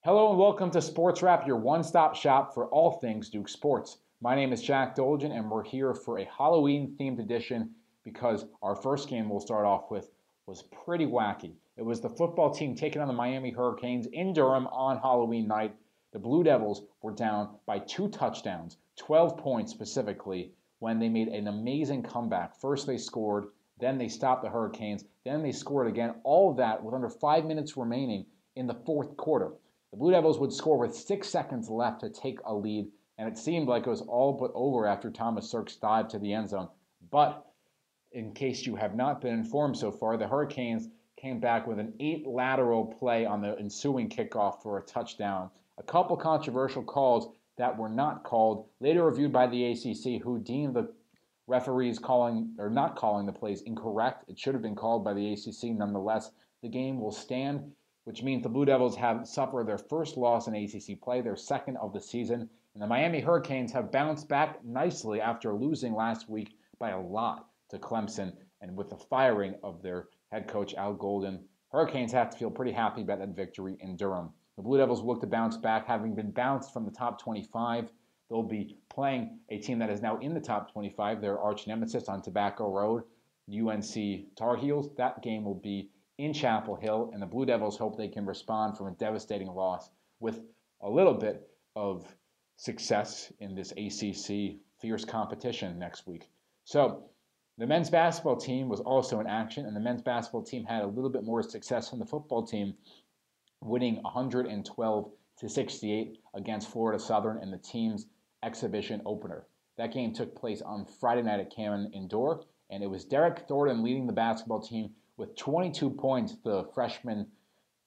Hello and welcome to Sportswrap, your one-stop shop for all things Duke sports. My name is Jack Dolgen, and we're here for a Halloween-themed edition because our first game we'll start off with was pretty wacky. It was the football team taking on the Miami Hurricanes in Durham on Halloween night. The Blue Devils were down by 2 touchdowns, 12 points specifically, when they made an amazing comeback. First they scored, then they stopped the Hurricanes, then they scored again. All of that with under 5 minutes remaining in the fourth quarter. The Blue Devils would score with 6 seconds left to take a lead, and it seemed like it was all but over after Thomas Sirks dived to the end zone. But in case you have not been informed so far, the Hurricanes came back with an 8 lateral play on the ensuing kickoff for a touchdown. A couple controversial calls that were not called, later reviewed by the ACC, who deemed the referees calling or not calling the plays incorrect. It should have been called by the ACC. Nonetheless, the game will stand, which means the Blue Devils have suffered their first loss in ACC play, their second of the season. And the Miami Hurricanes have bounced back nicely after losing last week by a lot to Clemson. And with the firing of their head coach, Al Golden, Hurricanes have to feel pretty happy about that victory in Durham. The Blue Devils look to bounce back, having been bounced from the top 25. They'll be playing a team that is now in the top 25, their arch nemesis on Tobacco Road, UNC Tar Heels. That game will be in Chapel Hill, and the Blue Devils hope they can respond from a devastating loss with a little bit of success in this ACC fierce competition next week. So the men's basketball team was also in action, and the men's basketball team had a little bit more success than the football team, winning 112-68 against Florida Southern in the team's exhibition opener. That game took place on Friday night at Cameron Indoor, and it was Derek Thornton leading the basketball team with 22 points, the freshman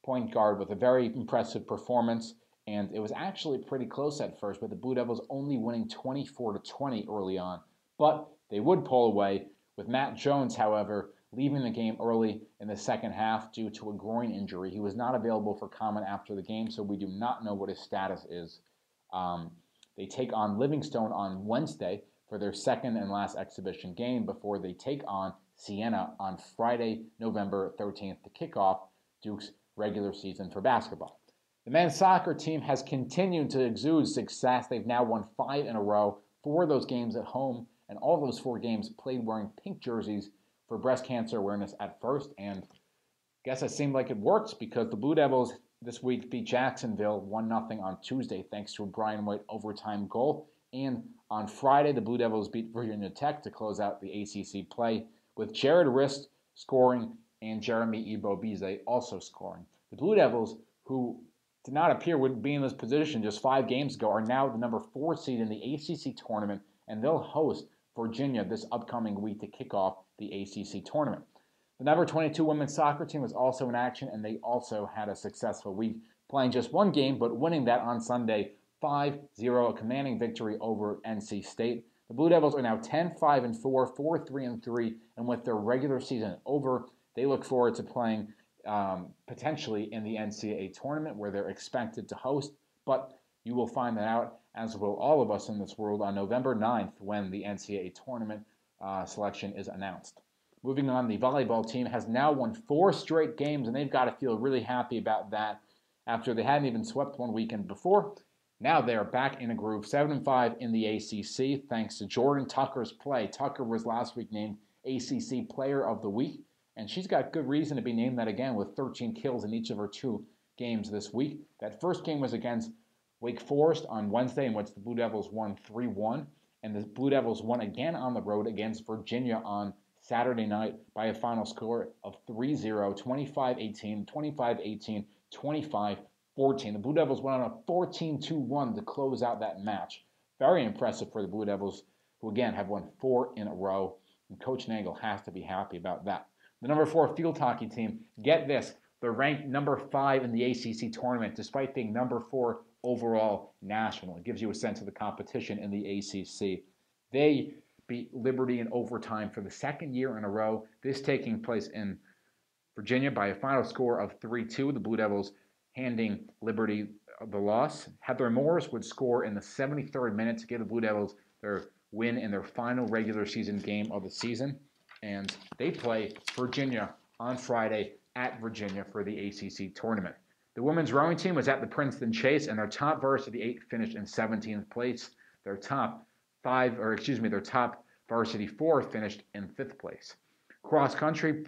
point guard, with a very impressive performance. And it was actually pretty close at first, with the Blue Devils only winning 24-20 early on. But they would pull away, with Matt Jones, however, leaving the game early in the second half due to a groin injury. He was not available for comment after the game, so we do not know what his status is. They take on Livingstone on Wednesday for their second and last exhibition game before they take on Siena on Friday, November 13th to kick off Duke's regular season for basketball. The men's soccer team has continued to exude success. They've now won 5 in a row, 4 of those games at home, and all those 4 games played wearing pink jerseys for breast cancer awareness at first. And I guess it seemed like it worked because the Blue Devils this week beat Jacksonville 1-0 on Tuesday thanks to a Brian White overtime goal. And on Friday, the Blue Devils beat Virginia Tech to close out the ACC play, with Jared Rist scoring and Jeremy Ebo-Bize also scoring. The Blue Devils, who did not appear would be in this position just 5 games ago, are now the number 4 seed in the ACC tournament, and they'll host Virginia this upcoming week to kick off the ACC tournament. The number 22 women's soccer team was also in action, and they also had a successful week, playing just 1 game, but winning that on Sunday 5-0, a commanding victory over NC State. The Blue Devils are now 10-5-4, 4-3-3, and with their regular season over, they look forward to playing potentially in the NCAA tournament where they're expected to host. But you will find that out, as will all of us in this world, on November 9th when the NCAA tournament selection is announced. Moving on, the volleyball team has now won 4 straight games, and they've got to feel really happy about that after they hadn't even swept one weekend before. Now they are back in a groove, 7-5 in the ACC, thanks to Jordan Tucker's play. Tucker was last week named ACC Player of the Week, and she's got good reason to be named that again with 13 kills in each of her 2 games this week. That first game was against Wake Forest on Wednesday, in which the Blue Devils won 3-1, and the Blue Devils won again on the road against Virginia on Saturday night by a final score of 3-0, 25-18, 25-18, 25-14. The Blue Devils went on a 14-2 to close out that match. Very impressive for the Blue Devils, who again have won 4 in a row, and Coach Nangle has to be happy about that. The number 4 field hockey team, get this, they're ranked number 5 in the ACC tournament, despite being number 4 overall national. It gives you a sense of the competition in the ACC. They beat Liberty in overtime for the 2nd year in a row, this taking place in Virginia by a final score of 3-2. The Blue Devils handing Liberty the loss. Heather Morris would score in the 73rd minute to give the Blue Devils their win in their final regular season game of the season. And they play Virginia on Friday at Virginia for the ACC tournament. The women's rowing team was at the Princeton Chase, and their top varsity 8 finished in 17th place. Their top varsity 4 finished in 5th place. Cross country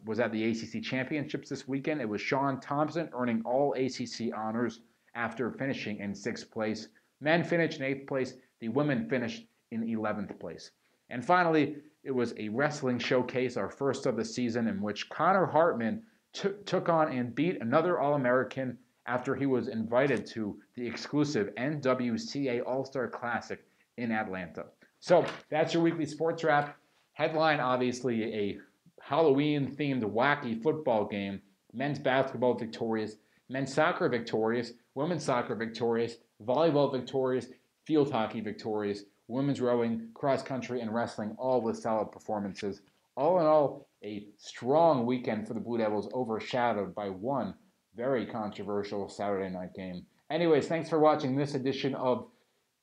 was at the ACC Championships this weekend. It was Sean Thompson earning all ACC honors after finishing in 6th place. Men finished in 8th place. The women finished in 11th place. And finally, it was a wrestling showcase, our first of the season, in which Connor Hartman took on and beat another All-American after he was invited to the exclusive NWCA All-Star Classic in Atlanta. So that's your weekly sports wrap. Headline, obviously, a Halloween-themed wacky football game. Men's basketball victorious, men's soccer victorious, women's soccer victorious, volleyball victorious, field hockey victorious, women's rowing, cross country, and wrestling, all with solid performances. All in all, a strong weekend for the Blue Devils, overshadowed by one very controversial Saturday night game. Anyways, thanks for watching this edition of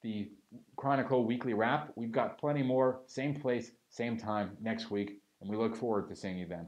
the Chronicle Weekly Wrap. We've got plenty more, same place, same time next week, and we look forward to seeing you then.